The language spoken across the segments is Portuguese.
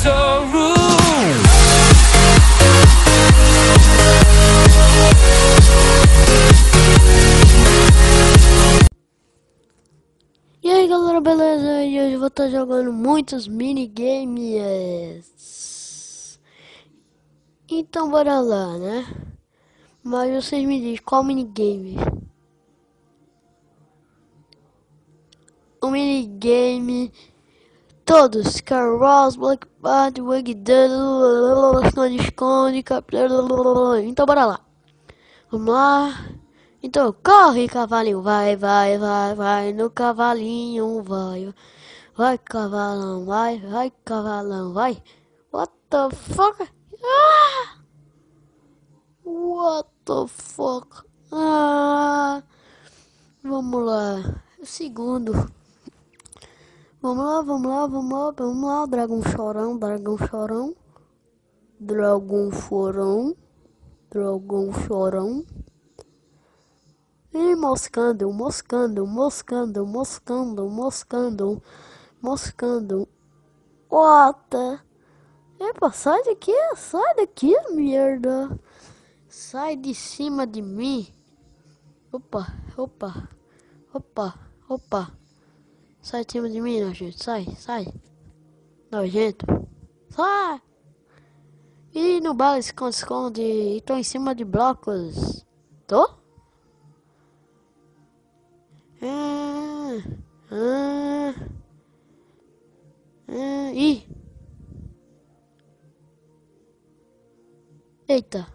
so rude. E aí galera, beleza? E hoje eu vou estar jogando muitos minigames. Então bora lá, né? Mas vocês me dizem qual minigame? O minigame... Todos, Carros, Black Bat, Wag Doodle, esconde, então bora lá. Vamos lá. Então, corre cavalinho, vai, no cavalinho, vai cavalão, vai cavalão, vai. What the fuck? Ah! What the fuck? Ah! Vamos lá. Segundo. Vamos lá, dragão chorão, dragão chorão. E moscando. What? Epa, sai daqui, merda. Sai de cima de mim. Opa. Sai de cima de mim, nojento. Sai. Nojento. Sai. E no bar esconde. E tô em cima de blocos. Tô? Ih. Eita.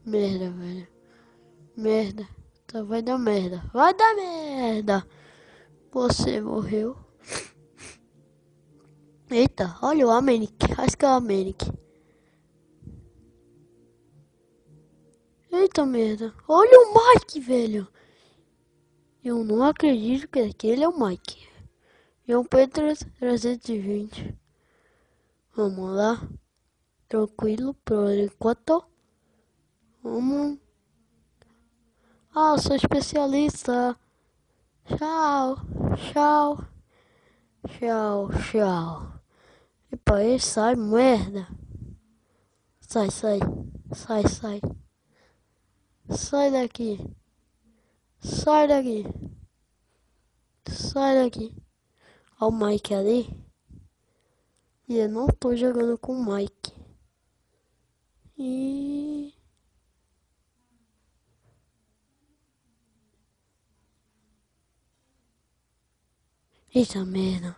Merda, velho. Merda. Então vai dar merda. Você morreu. Eita, olha o Amenic. Acho que é o Amenic. Eita merda. Olha o Mike, velho. Eu não acredito que aquele é o Mike. É um P320. Vamos lá. Tranquilo, por enquanto. Vamos. Ah, sou especialista. Tchau. Epa, aí sai, merda. Sai. Sai daqui. Olha o Mike ali. E eu não tô jogando com o Mike. E... Eita merda.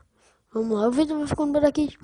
Vamos lá, o vídeo vai ficando por aqui.